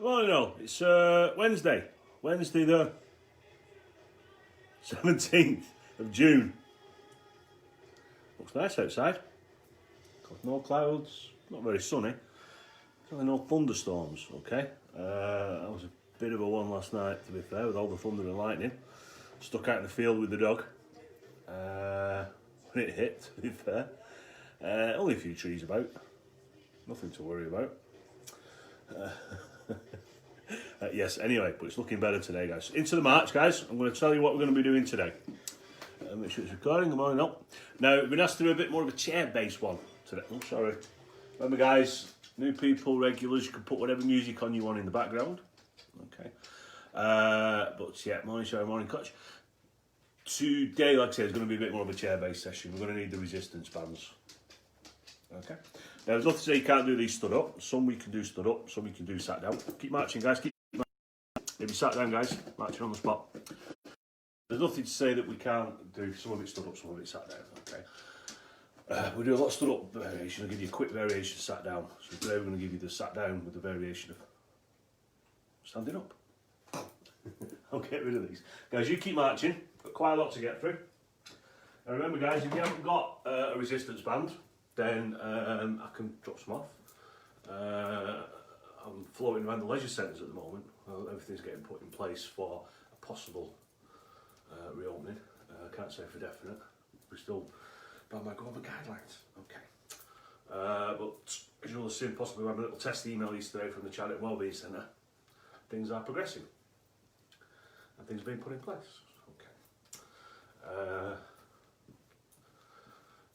Morning all, it's Wednesday the 17th of June. Looks nice outside. Got no clouds, not very sunny. Certainly no thunderstorms, okay? That was a bit of a one last night, to be fair, with all the thunder and lightning. Stuck out in the field with the dog. When it hit, to be fair. Only a few trees about. Nothing to worry about. Yes, anyway, but it's looking better today, guys. Into the march, guys. I'm going to tell you what we're going to be doing today. Make sure it's recording. Good morning, up. Now, we've been asked to do a bit more of a chair-based one today. Oh, sorry. Remember, guys, new people, regulars, you can put whatever music on you want in the background. Okay. But yeah, morning shower, morning coach. Today, like I said, is going to be a bit more of a chair-based session. We're going to need the resistance bands. Okay. Now, there's nothing to say you can't do these stood up. Some we can do stood up, some we can do sat down. Keep marching, guys. Keep marching. Maybe sat down, guys. Marching on the spot. There's nothing to say that we can't do some of it stood up, some of it sat down. Okay. We do a lot of stood up variation. I'll give you a quick variation of sat down. So today we're going to give you the sat down with the variation of standing up. I'll get rid of these. Guys, you keep marching. Got quite a lot to get through. Now remember, guys, if you haven't got a resistance band, then I can drop some off. I'm floating around the leisure centres at the moment. Well, everything's getting put in place for a possible reopening. I can't say for definite. We're still by my government guidelines. Okay. But as you'll have seen, possibly having a little test email yesterday from the Charity Wellbeing Centre. Things are progressing. And things are being put in place. Okay.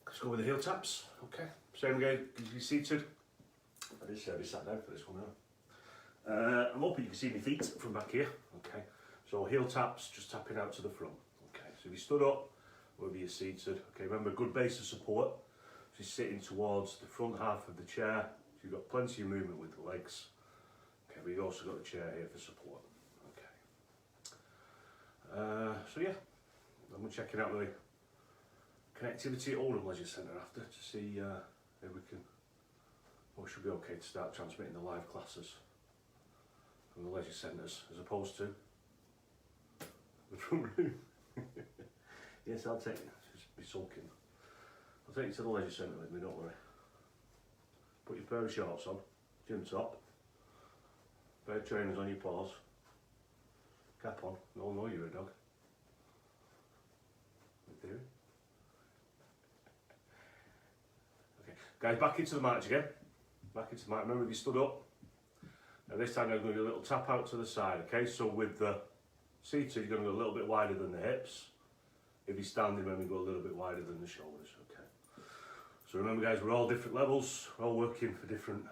Let's go with the heel taps. Okay. Same again, because you're seated. I did say I'd be sat down for this one now. I'm hoping you can see my feet from back here. Okay. So heel taps, just tapping out to the front. Okay. So if you stood up, whether you're seated. Okay. Remember, good base of support. So you're sitting towards the front half of the chair. So you've got plenty of movement with the legs. Okay. But you've also got the chair here for support. Okay. So yeah, I'm checking out the connectivity at Oldham Leisure Centre after to see if we can, or should be okay to start transmitting the live classes from the leisure centres as opposed to the front room. Yes, I'll take it. Just be sulking. I'll take you to the leisure centre with me, don't worry. Put your pair of shorts on, gym top, pair of trainers on your paws, cap on, no, no, you're a dog. In theory. Guys, back into the march again. Back into the march. Remember, if you stood up, now this time I'm going to do a little tap out to the side, okay? So with the seated, you're going to go a little bit wider than the hips. If you're standing, remember, go a little bit wider than the shoulders, okay? So remember, guys, we're all different levels. We're all working for different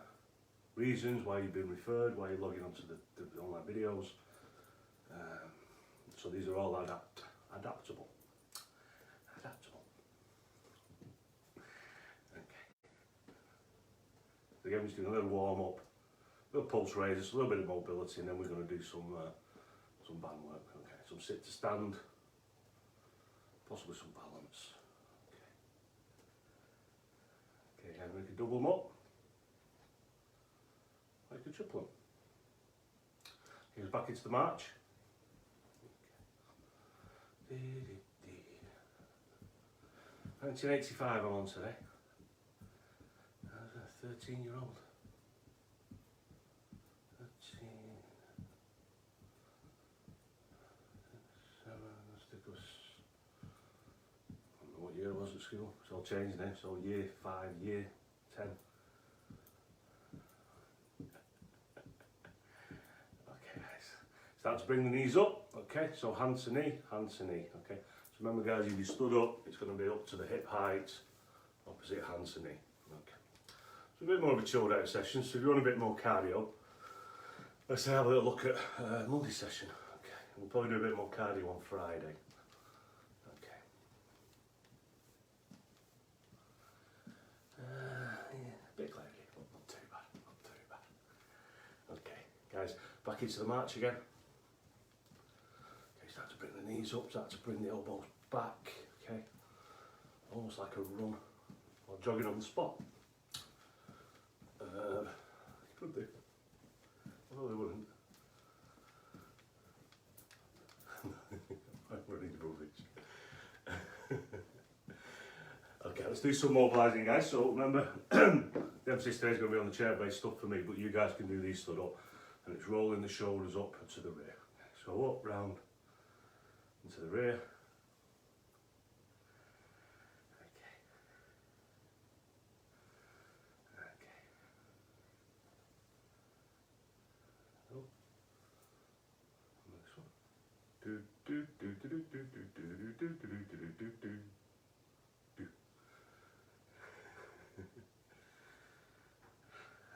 reasons, why you've been referred, why you're logging onto the online videos. So these are all adaptable. Again, we're just doing a little warm up, a little pulse raises, a little bit of mobility, and then we're going to do some band work. Okay, some sit to stand, possibly some balance. Okay, again, we can double them up, I could triple them. Here's back into the march. Okay. 1985 I'm on today. 13-year-old. 13. 7, let's take us. I don't know what year it was at school. It's all changed now. So year 5, year 10. Okay, guys. Start to bring the knees up. Okay, so hand to knee, hand to knee. Okay. So remember, guys, if you stood up, it's going to be up to the hip height, opposite hand to knee. Okay. So a bit more of a chilled out session, so if you want a bit more cardio, let's have a little look at Monday session. Okay, we'll probably do a bit more cardio on Friday. Okay. Yeah, a bit cloudy, but not too bad, not too bad. Okay, guys, back into the march again. Okay, start to bring the knees up, start to bring the elbows back, okay, almost like a run or jogging on the spot. Could do. Well, they wouldn't. let's do some mobilising, guys. So remember, the emphasis today is going to be on the chair-based stuff for me, but you guys can do these stood up, and it's rolling the shoulders up and to the rear. So up, round, and to the rear.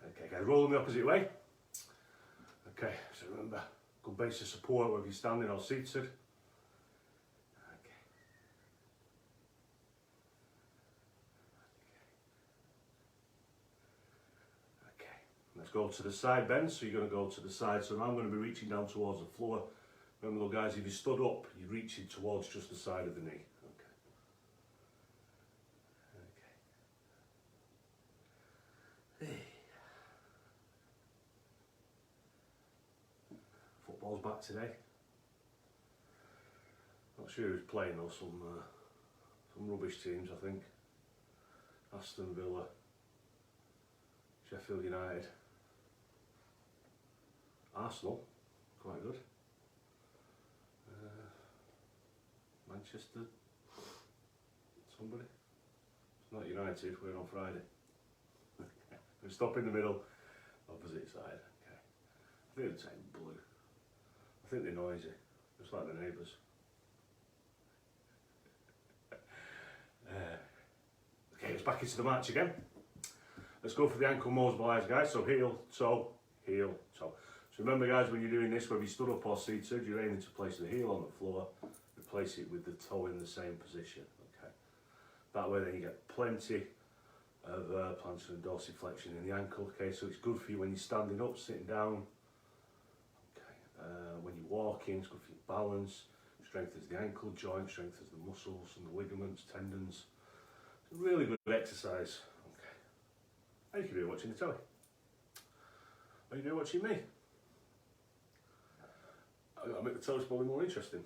Okay, guys, rolling the opposite way. Okay, so remember, good base of support whether you're standing or seated. Okay. Okay, let's go to the side bend. So you're going to go to the side. So now I'm going to be reaching down towards the floor. Remember though, guys, if you stood up, you're reaching towards just the side of the knee. Okay. Hey. Football's back today. Not sure who's playing though. Some rubbish teams, I think. Aston Villa, Sheffield United, Arsenal, quite good. Manchester, somebody. It's not United, we're on Friday. We stop in the middle, opposite side. Okay. I think they're saying blue. I think they're noisy, just like the neighbours. Okay, let's back into the match again. Let's go for the ankle mobilise, guys. So heel, toe, heel, toe. So remember, guys, when you're doing this, whether you stood up or seated, you're aiming to place the heel on the floor. Replace it with the toe in the same position. Okay. That way, then you get plenty of plantar and dorsiflexion in the ankle. Okay, so it's good for you when you're standing up, sitting down. Okay. When you're walking, it's good for your balance. Strengthens the ankle joint, strengthens the muscles and the ligaments, tendons. It's a really good exercise. Okay. And you can do it watching the telly. Or you can do it watching me. I've got to make the telly probably more interesting.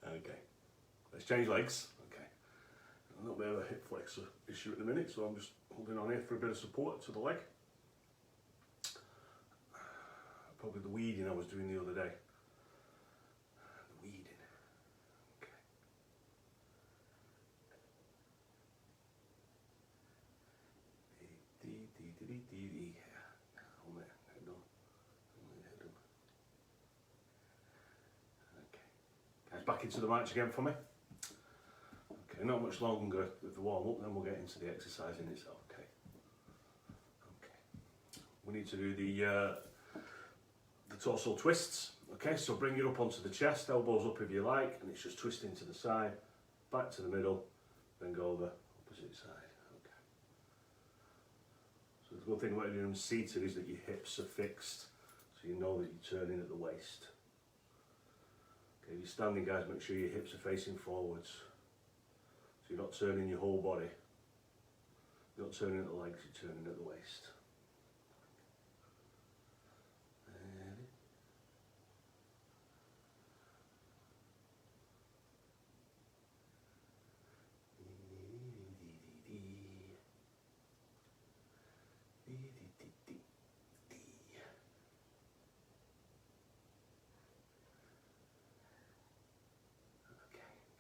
Okay, let's change legs. Okay, a little bit of a hip flexor issue at the minute, so I'm just holding on here for a bit of support to the leg. Probably the weeding I was doing the other day. The weeding. Okay. Back into the match again for me. Okay, not much longer with the warm up, then we'll get into the exercise in itself. Okay. Okay. We need to do the torso twists. Okay, so bring it up onto the chest, elbows up if you like, and it's just twisting to the side, back to the middle, then go the opposite side. Okay. So the good thing about doing them seated is that your hips are fixed, so you know that you're turning at the waist. If you're standing, guys, make sure your hips are facing forwards. So you're not turning your whole body. You're not turning at the legs, you're turning at the waist.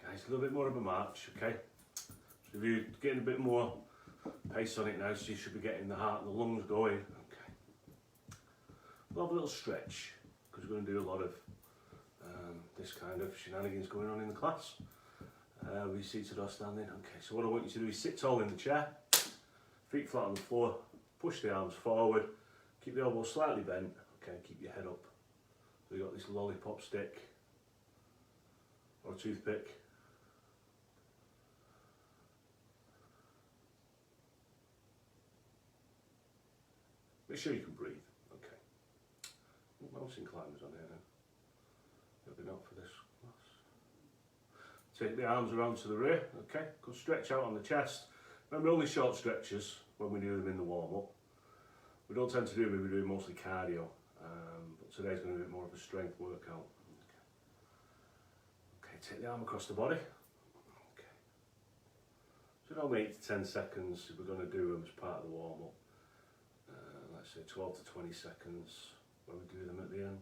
Guys, a little bit more of a march, okay? So if you're getting a bit more pace on it now, so you should be getting the heart and the lungs going, okay? We'll have a little stretch, because we're going to do a lot of this kind of shenanigans going on in the class. We seated or standing, okay? So what I want you to do is sit tall in the chair, feet flat on the floor, push the arms forward, keep the elbows slightly bent, okay? Keep your head up. So you've got this lollipop stick, or a toothpick. Make sure you can breathe, okay. Mountain climbers on here now. Maybe not for this class. Take the arms around to the rear, okay. Good stretch out on the chest. Remember, only short stretches when we do them in the warm-up. We don't tend to do them, we do mostly cardio. But today's going to be a bit more of a strength workout. Okay, take the arm across the body, So around 8 to 10 seconds if we're going to do them as part of the warm up. Let's say 12 to 20 seconds when we do them at the end.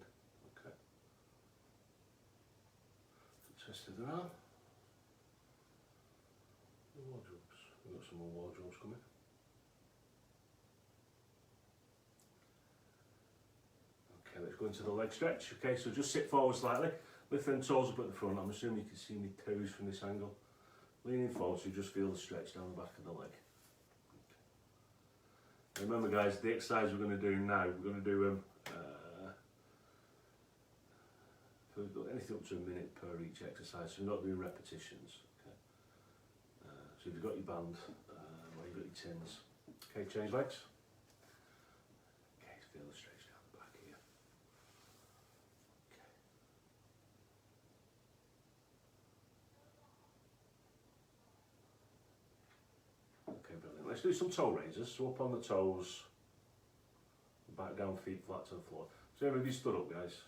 Okay. Twisted their arm. The wardrobes. We've got some more wardrobes coming. Okay, let's go into the leg stretch. Okay, so just sit forward slightly. Lift them toes up at the front. I'm assuming you can see my toes from this angle. Leaning forward so you just feel the stretch down the back of the leg. Okay. Remember guys, the exercise we're going to do now, we're going to do them anything up to a minute per each exercise, so we're not doing repetitions. Okay. So if you've got your band, or you've got your tins, okay, change legs. Okay, feel the stretch down the back here. Okay, brilliant. Let's do some toe raises. So up on the toes, back down, feet flat to the floor. So if you stood up, guys,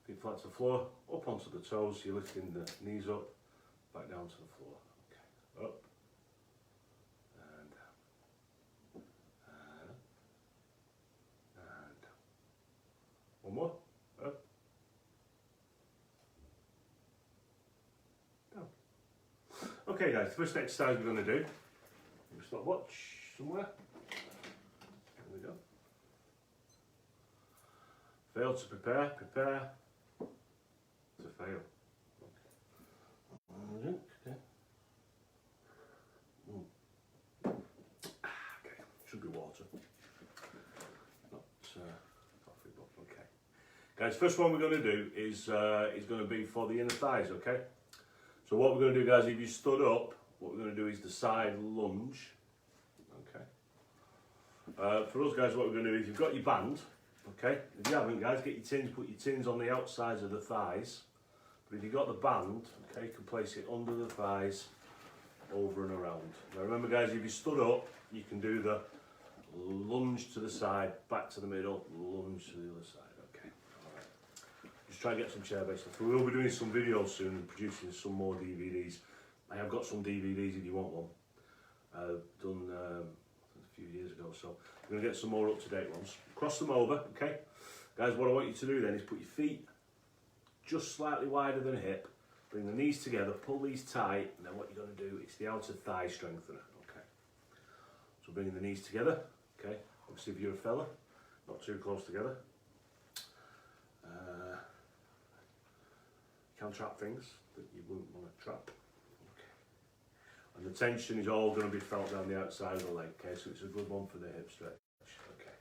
feet flat to the floor, up onto the toes, you're lifting the knees up, back down to the floor. Okay, up, and down, and up, and down. One more, up, down. Okay guys, the first exercise we're going to do, stopwatch somewhere. There we go. Fail to prepare, prepare to fail. Okay. Okay, should be water. Not coffee, but okay. Guys, first one we're going to do is going to be for the inner thighs, okay? So what we're going to do, guys, if you stood up, what we're going to do is the side lunge. Okay. For us, guys, what we're going to do is you've got your band. Okay, if you haven't, guys, get your tins, put your tins on the outsides of the thighs. But if you've got the band, okay, you can place it under the thighs, over and around. Now remember, guys, if you stood up, you can do the lunge to the side, back to the middle, lunge to the other side. Okay, all right. Just try and get some chair based stuff. We will be doing some videos soon and producing some more DVDs. I have got some DVDs if you want one. Done a few years ago, so we're going to get some more up-to-date ones. Cross them over, okay? Guys, what I want you to do then is put your feet just slightly wider than a hip, bring the knees together, pull these tight, and then what you're going to do is the outer thigh strengthener, okay? So bringing the knees together, okay? Obviously if you're a fella, not too close together. You can trap things that you wouldn't want to trap. And the tension is all going to be felt down the outside of the leg, okay? So it's a good one for the hip stretch, okay?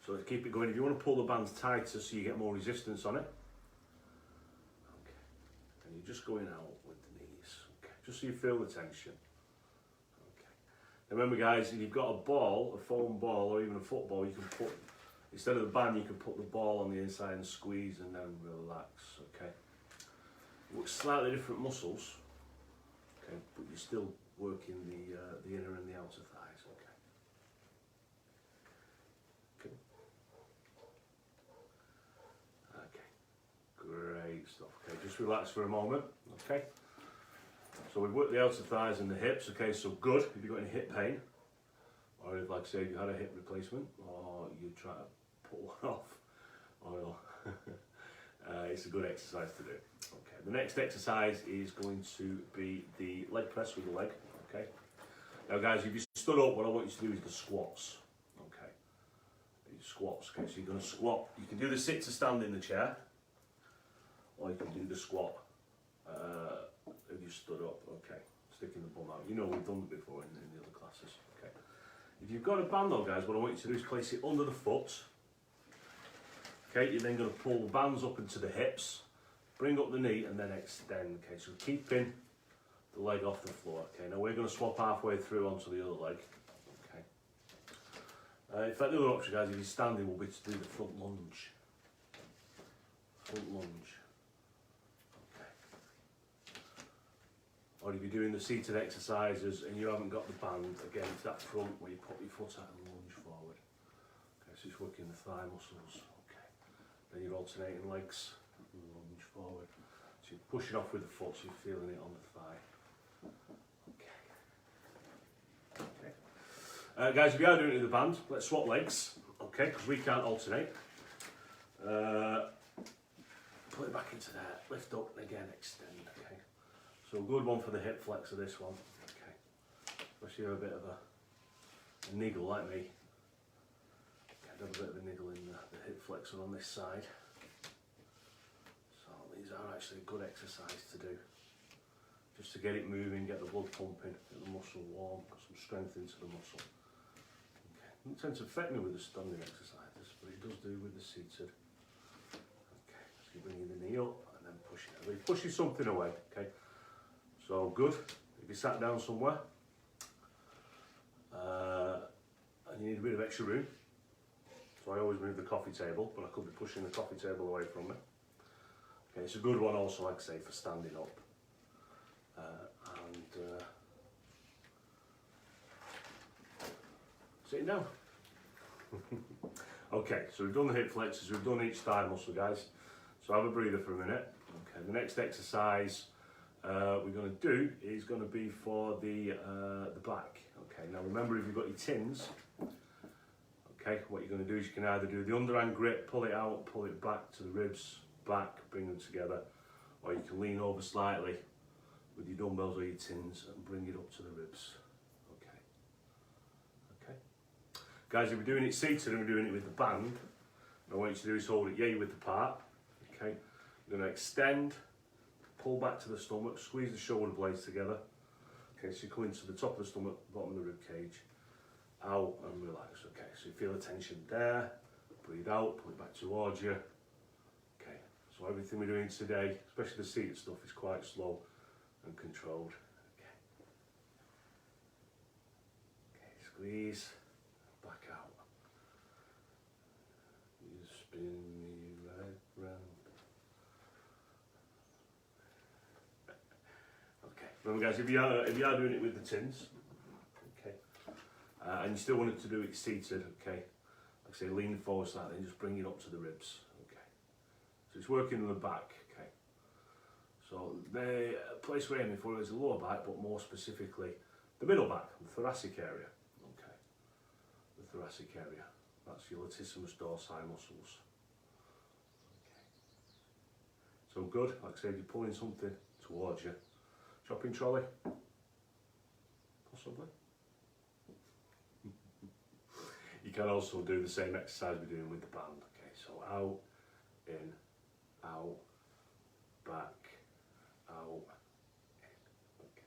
So let's keep it going. If you want to pull the bands tighter so you get more resistance on it, okay? And you're just going out with the knees, okay? Just so you feel the tension, okay? Remember, guys, if you've got a ball, a foam ball, or even a football, you can put, instead of the band, you can put the ball on the inside and squeeze and then relax, okay? Works slightly different muscles. Okay, but you're still working the inner and the outer thighs, okay? Okay, great stuff. Okay, just relax for a moment, okay? So we've worked the outer thighs and the hips, okay, so good. If you've got any hip pain, or if, like I say, you had a hip replacement, or you try to pull one off, or it's a good exercise to do. Okay, the next exercise is going to be the leg press with the leg, okay? Now guys, if you stood up, what I want you to do is the squats, okay? Squats, okay, so you're going to squat. You can do the sit to stand in the chair, or you can do the squat if you stood up, okay? Sticking the bum out. You know we've done it before in the other classes, okay? If you've got a band though, guys, what I want you to do is place it under the foot. Okay, you're then going to pull the bands up into the hips, bring up the knee and then extend, okay? So keeping the leg off the floor, okay? Now we're going to swap halfway through onto the other leg, okay? In fact, the other option, guys, if you're standing, will be to do the front lunge. Front lunge, okay? Or if you're doing the seated exercises and you haven't got the band, again, it's that front where you put your foot out and lunge forward. Okay, so it's working the thigh muscles. Then you're alternating legs, lunge forward. So you're pushing off with the foot, so you're feeling it on the thigh. Guys, if you are doing it with the band, let's swap legs, okay, because we can't alternate. Put it back into there, lift up and again extend, okay. So a good one for the hip flexor, this one, okay. Especially if you're a bit of a niggle like me. Okay, have a bit of a niggle in the hip flexor on this side. So these are actually a good exercise to do. Just to get it moving, get the blood pumping, get the muscle warm, put some strength into the muscle. Okay. It doesn't tend to affect me with the standing exercises, but it does do with the seated. Okay, so you're bringing the knee up and then pushing it. You're pushing something away, okay? So good. If you sat down somewhere and you need a bit of extra room, so I always move the coffee table, but I could be pushing the coffee table away from me. Okay, it's a good one also, like I say, for standing up. Sitting down. Okay, so we've done the hip flexors, we've done each thigh muscle, guys. So have a breather for a minute. Okay, the next exercise we're going to do is going to be for the back. Okay, now remember, if you've got your tins, okay, what you're going to do is you can either do the underhand grip, pull it out, pull it back to the ribs, back, bring them together, or you can lean over slightly with your dumbbells or your tins and bring it up to the ribs. Okay. Okay. Guys, if we're doing it seated and we're doing it with the band, what I want you to do is hold it yay width apart. Okay. You're going to extend, pull back to the stomach, squeeze the shoulder blades together. Okay, so you come into the top of the stomach, bottom of the rib cage, out and relax. Okay, so you feel the tension there, breathe out, pull it back towards you. Okay, so everything we're doing today, especially the seated stuff, is quite slow and controlled. Okay. Okay, squeeze, back out. You spin me right round. Okay, remember guys, if you are doing it with the tins, okay, and you still wanted to do it seated, okay, like I say, lean forward slightly and just bring it up to the ribs. Okay, so it's working on the back. Okay. So the place we're aiming for is the lower back, but more specifically the middle back, the thoracic area. Okay, the thoracic area. That's your latissimus dorsi muscles. Okay. So good. Like I said, you're pulling something towards you. Chopping trolley, possibly. You can also do the same exercise we're doing with the band. Okay, so out, in, out, back. Out. Okay.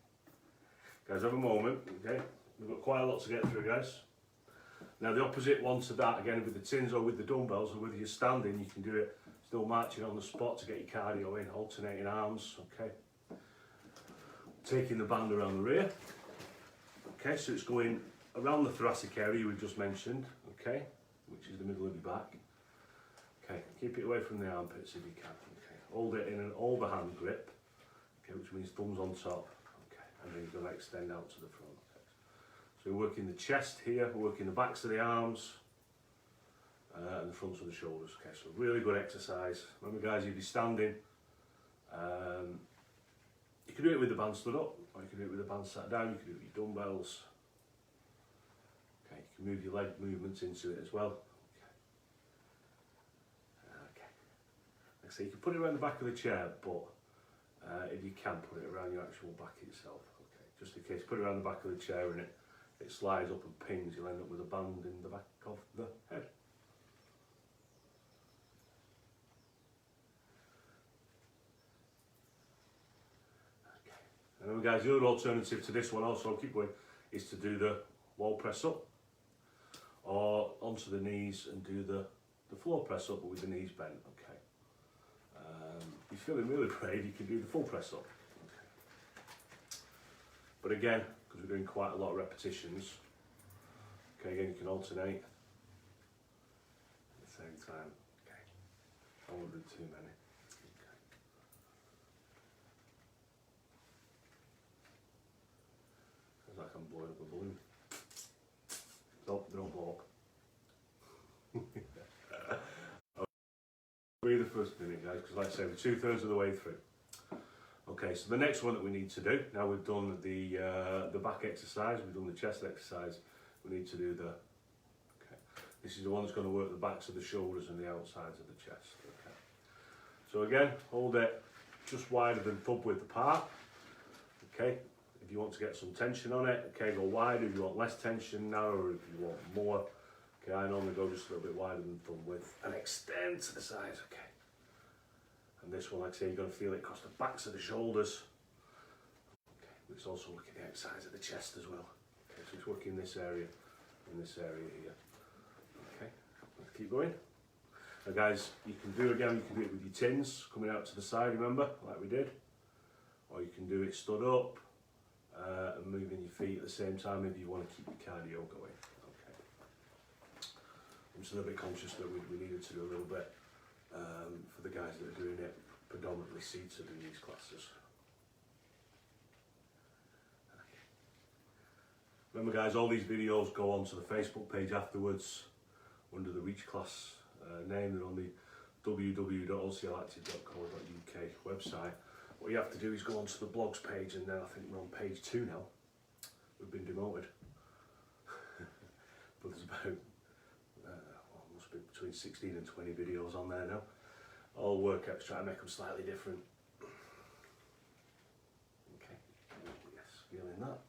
Guys, have a moment, okay? We've got quite a lot to get through, guys. Now the opposite one to that, again with the tins or with the dumbbells or whether you're standing, you can do it still marching on the spot to get your cardio in, alternating arms, okay? Taking the band around the rear. Okay, so it's going around the thoracic area we've just mentioned, okay? Which is the middle of your back. Okay, keep it away from the armpits if you can, okay? Hold it in an overhand grip. Okay, which means thumbs on top, okay, and then you're going to extend out to the front. Okay. So we're working the chest here, we're working the backs of the arms, and the fronts of the shoulders. Okay, so really good exercise. Remember guys, if you're standing, you can do it with the band stood up, or you can do it with the band sat down, you can do it with your dumbbells. Okay, you can move your leg movements into it as well. Okay. Like I say, you can put it around the back of the chair, but if you can, put it around your actual back itself. Okay, just in case, put it around the back of the chair and it slides up and pings, you'll end up with a band in the back of the head. Okay, and then guys, the other alternative to this one, also I'll keep going, is to do the wall press up, or onto the knees and do the floor press up, but with the knees bent. Okay. If you're feeling really brave, you can do the full press up. Okay. But again, because we're doing quite a lot of repetitions, okay, again you can alternate at the same time. Okay. I won't do too many. Okay. Sounds like I'm blowing up a balloon. Don't blow up. Breathe for a minute, guys, because like I say, we're 2/3 of the way through. Okay, so the next one that we need to do, now we've done the back exercise, we've done the chest exercise, we need to do the, okay, this is the one that's going to work the backs of the shoulders and the outsides of the chest. Okay. So again, hold it just wider than thumb width apart. Okay, if you want to get some tension on it, okay, go wider. If you want less tension, narrower. If you want more, okay, I normally go just a little bit wider than thumb width and extend to the sides. Okay, and this one, like I say, you're going to feel it across the backs of the shoulders. Okay, but it's also working the outsides of the chest as well. Okay, so it's working this area and this area here. Okay, let's keep going. Now guys, you can do it with your tins coming out to the side, remember, like we did. Or you can do it stood up and moving your feet at the same time if you want to keep your cardio going. Okay. I'm just a little bit conscious that we needed to do a little bit for the guys that are doing it predominantly seated in these classes. Remember guys, all these videos go onto the Facebook page afterwards under the Reach Class name. They're on the www.oclactive.co.uk website. What you have to do is go onto the blogs page, and then I think we're on page 2 now. We've been demoted. But there's about, must be between 16 and 20 videos on there now. All workouts, try to make them slightly different. Okay, yes, feeling that.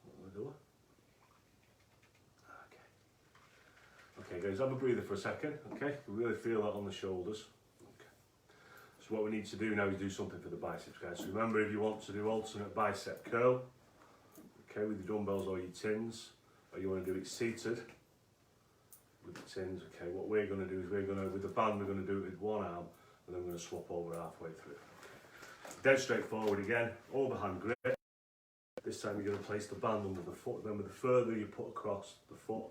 What do I do? Okay, guys, have a breather for a second, okay? You really feel that on the shoulders. Okay. So what we need to do now is do something for the biceps, guys. So remember, if you want to do alternate bicep curl, okay, with your dumbbells or your tins, or you want to do it seated with the tins, okay, what we're going to do is with the band, we're going to do it with one arm, and then we're going to swap over halfway through. Okay. Dead straightforward again, overhand grip. This time you're going to place the band under the foot. Remember, the further you put across the foot,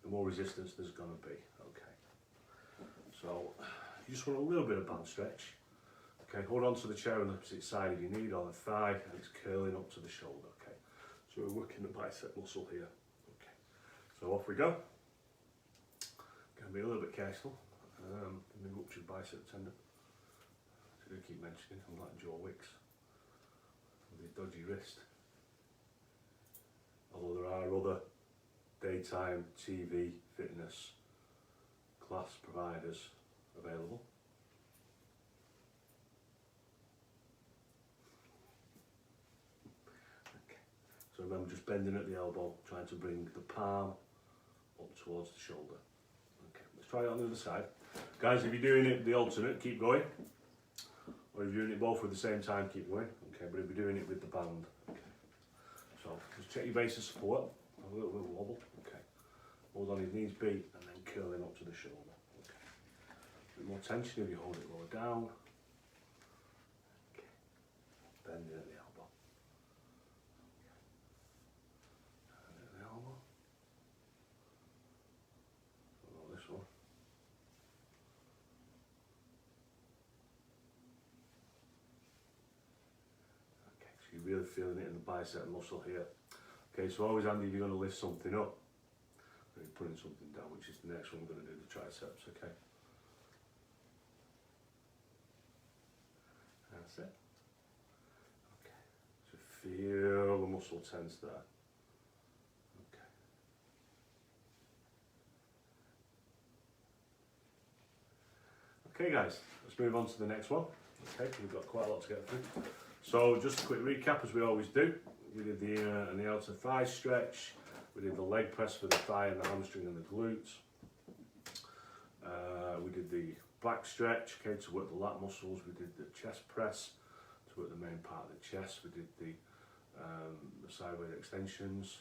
the more resistance there's going to be. Okay, so you just want a little bit of band stretch. Okay, hold on to the chair on the opposite side if you need, or the thigh, and it's curling up to the shoulder. Okay, so we're working the bicep muscle here. Okay, so off we go. Going to be a little bit careful. The ruptured bicep tendon. I do keep mentioning, I'm like Joe Wicks with his dodgy wrist. Although there are other daytime TV fitness class providers available. Okay. So remember, just bending at the elbow, trying to bring the palm up towards the shoulder. Okay, let's try it on the other side. Guys, if you're doing it the alternate, keep going. Or if you're doing it both at the same time, keep going. Okay, but if you're doing it with the band, okay. So just check your base of support. A little wobble. Okay. Hold on his knees beat and then curling up to the shoulder. Okay. A bit more tension if you hold it lower down. Okay. Bending at the elbow. Okay. Turn at the elbow. Follow this one. Okay, so you're really feeling it in the bicep muscle here. Okay, so always handy if you're going to lift something up, and you're putting something down, which is the next one we're going to do, the triceps, okay? That's it. Okay, so feel the muscle tense there. Okay. Okay guys, let's move on to the next one. Okay, we've got quite a lot to get through. So just a quick recap as we always do. We did the inner and the outer thigh stretch. We did the leg press for the thigh and the hamstring and the glutes. We did the back stretch, okay, to work the lat muscles. We did the chest press to work the main part of the chest. We did the sideways extensions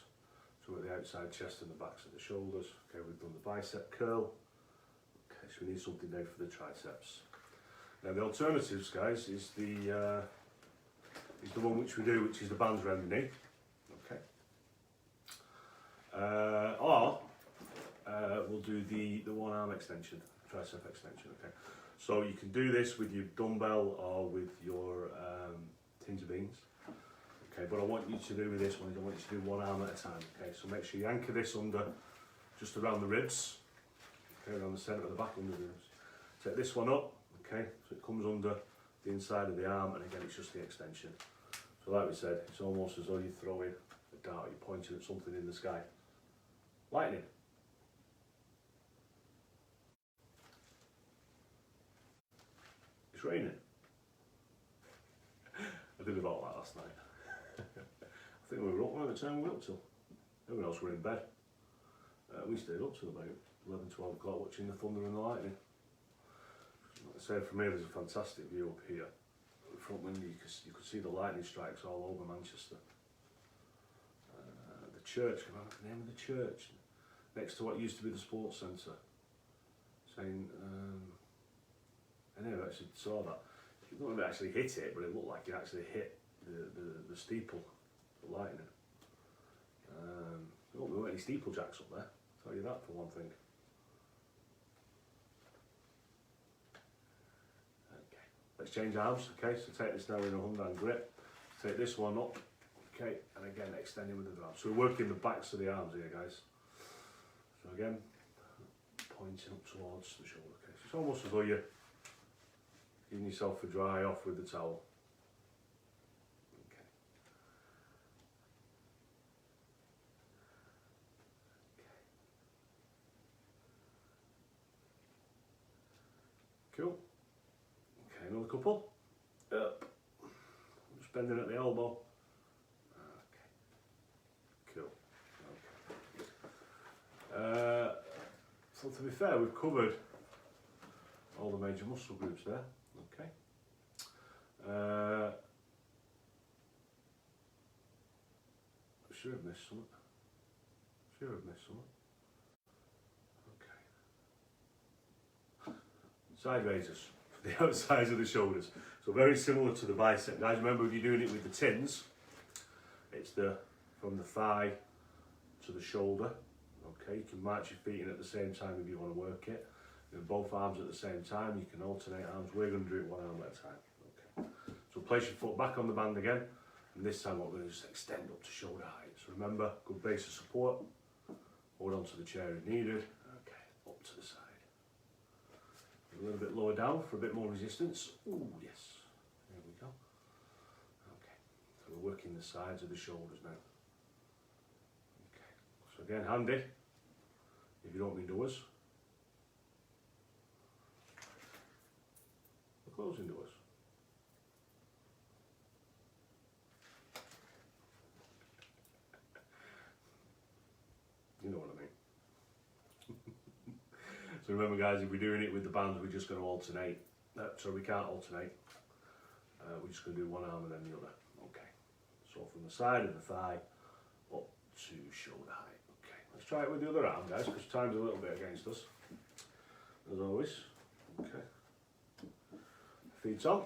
to work the outside chest and the backs of the shoulders. Okay, we've done the bicep curl. Okay, so we need something now for the triceps. Now the alternatives, guys, is the one which we do, which is the bands around the knee. Okay. Or we'll do the one arm extension, tricep extension. Okay. So you can do this with your dumbbell or with your tins of beans. Okay, but I want you to do with this one is I want you to do one arm at a time. Okay, so make sure you anchor this under, just around the ribs. Okay, around the centre of the back under the ribs. Take this one up. Okay, so it comes under the inside of the arm, and again it's just the extension. So like we said, it's almost as though you're throwing a dart, you're pointing at something in the sky. Lightning. It's raining. I did about that last night. I think we were up, what time we were up till? Everyone else were in bed. We stayed up till about 11, 12 o'clock watching the thunder and the lightning. Like I said, from here there's a fantastic view up here. The front window you could see the lightning strikes all over Manchester. The church, I remember the name of the church, next to what used to be the sports centre. Saying, I never actually saw that. It looked like it actually hit it, but it looked like it actually hit the steeple, the lightning. There weren't any steeplejacks up there, I'll tell you that for one thing. Okay, let's change arms, okay, so take this now in a Hyundai grip, take this one up, okay, and again extending with the grab. So we're working the backs of the arms here, guys. So again, pointing up towards the shoulder case. It's almost as though you're giving yourself a dry off with the towel. Cool. Okay, another couple. Up. Just bending at the elbow. Okay. Cool. Okay. So to be fair, we've covered all the major muscle groups there. Okay. Should have missed something. Should have missed something. Side raises, the outsides of the shoulders. So very similar to the bicep. Guys, remember if you're doing it with the tins, it's from the thigh to the shoulder. Okay, you can march your feet in at the same time if you want to work it. With both arms at the same time, you can alternate arms. We're going to do it one arm at a time. Okay. So place your foot back on the band again, and this time what we're going to just extend up to shoulder height. So remember, good base of support. Hold onto the chair if needed. Okay, up to the side. A little bit lower down for a bit more resistance. Ooh, yes. There we go. Okay. So we're working the sides of the shoulders now. Okay. So again, handy if you don't need doors. We're closing doors. You know what I mean. So remember guys, if we're doing it with the bands, we're just going to alternate. So we can't alternate. We're just going to do one arm and then the other. Okay. So from the side of the thigh up to shoulder height. Okay. Let's try it with the other arm, guys, because time's a little bit against us. As always. Okay. Feet on.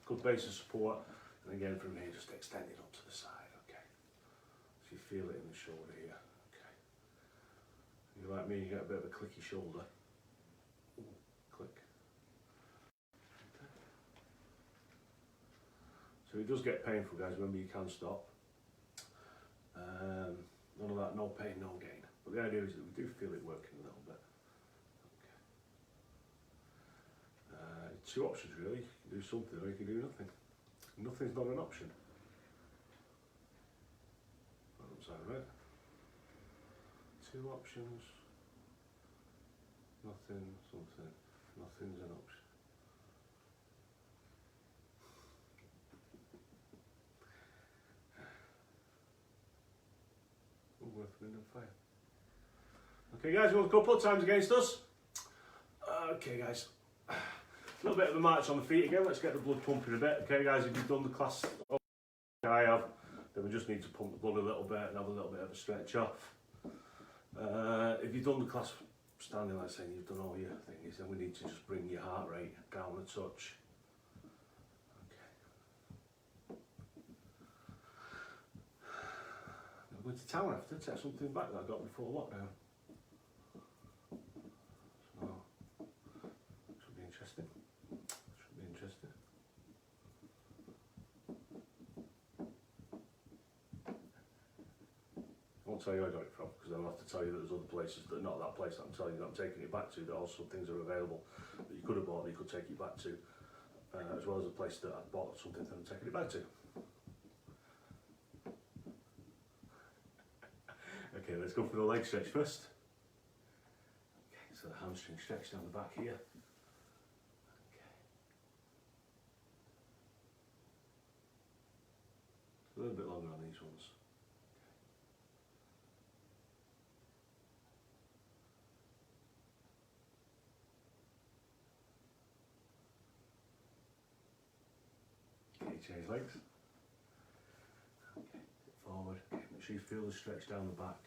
Good base of support. And again from here, just extend it up to the side. Okay. So you feel it in the shoulder here. If you're like me, you get a bit of a clicky shoulder. Ooh, click. Okay. So it does get painful, guys. Remember, you can stop. None of that, no pain, no gain. But the idea is that we do feel it working a little bit. Okay. Two options, really. You can do something or you can do nothing. Nothing's not an option. Upside red. Two options, nothing, something, nothing's an option. Worth wind and fire. Okay guys, we've got a couple of times against us. Okay guys, a little bit of a march on the feet again, let's get the blood pumping a bit. Okay guys, if you've done the class I have, then we just need to pump the blood a little bit and have a little bit of a stretch off. If you've done the class standing like saying you've done all your things, then we need to just bring your heart rate down a touch. Okay. I'm going to town after, take something back that I got before lockdown. So, should be interesting. Should be interesting. I won't tell you where I got it from, because I'll have to tell you that there's other places that are not that place that I'm telling you that I'm taking it back to, that also things are available that you could have bought that you could take it back to, as well as a place that I bought something that I'm taking it back to. Okay, let's go for the leg stretch first. Okay, so the hamstring stretch down the back here. Okay. A little bit longer on these ones. Okay, change legs. Okay, forward. Okay, make sure you feel the stretch down the back.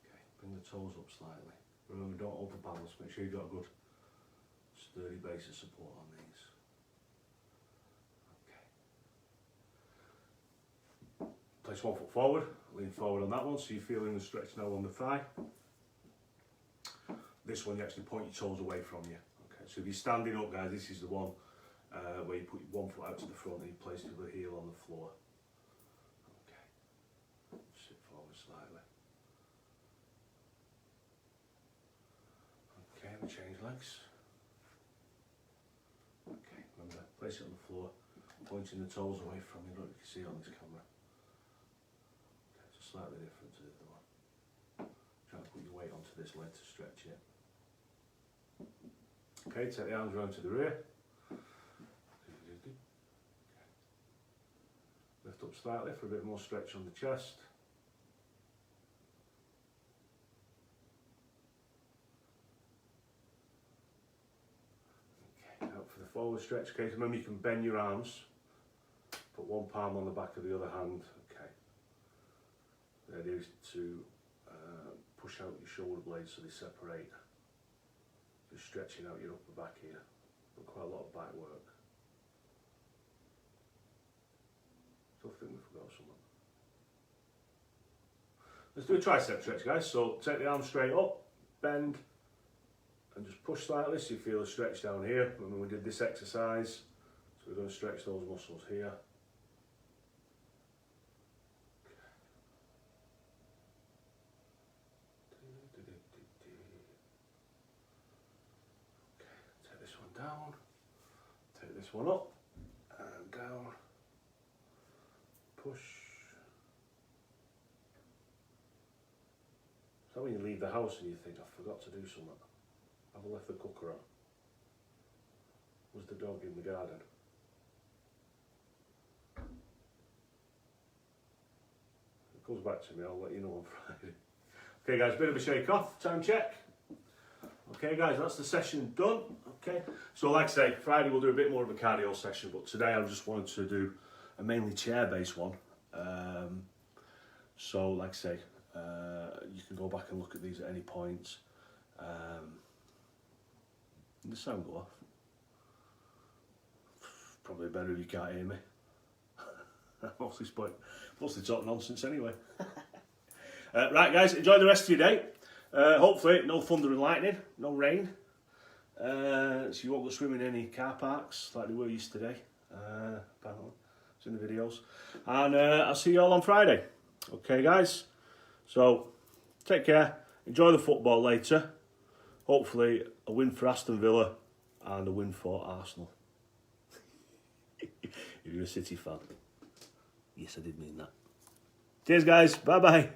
Okay, bring the toes up slightly. Remember, don't overbalance. Make sure you've got a good sturdy base of support on these. Okay. Place one foot forward. Lean forward on that one, so you're feeling the stretch now on the thigh. This one, you actually point your toes away from you. Okay, so if you're standing up, guys, this is the one where you put one foot out to the front and you place the other heel on the floor. Okay, sit forward slightly. Okay, we change legs. Okay, remember, place it on the floor, pointing the toes away from you, look, you can see on this camera. Okay, it's slightly different to the other one. Try to put your weight onto this leg to stretch it. Okay, take the arms round to the rear. Lift up slightly for a bit more stretch on the chest. Okay, out for the forward stretch. Okay, so remember you can bend your arms. Put one palm on the back of the other hand. Okay. The idea is to push out your shoulder blades so they separate. Just stretching out your upper back here. But quite a lot of back work. So I think we forgot something. Let's do a tricep stretch, guys. So take the arm straight up, bend, and just push slightly so you feel a stretch down here. Remember we did this exercise, so we're going to stretch those muscles here. Okay, take this one down, take this one up, and down. Push. So when you leave the house and you think, I forgot to do something. Have I left the cooker on? Was the dog in the garden? It comes back to me, I'll let you know on Friday. Okay guys, bit of a shake off, time check. Okay guys, that's the session done. Okay, so like I say, Friday we'll do a bit more of a cardio session, but today I just wanted to do a mainly chair-based one. So like I say, you can go back and look at these at any point. The sound go off. Probably better if you can't hear me. Mostly talk nonsense anyway. Right guys, enjoy the rest of your day. Hopefully no thunder and lightning, no rain. So you won't go swimming in any car parks like they were yesterday, apparently. It's in the videos. And I'll see you all on Friday. Okay guys, so take care, enjoy the football later. Hopefully a win for Aston Villa and a win for Arsenal. If you're a City fan. Yes, I did mean that. Cheers guys, bye bye.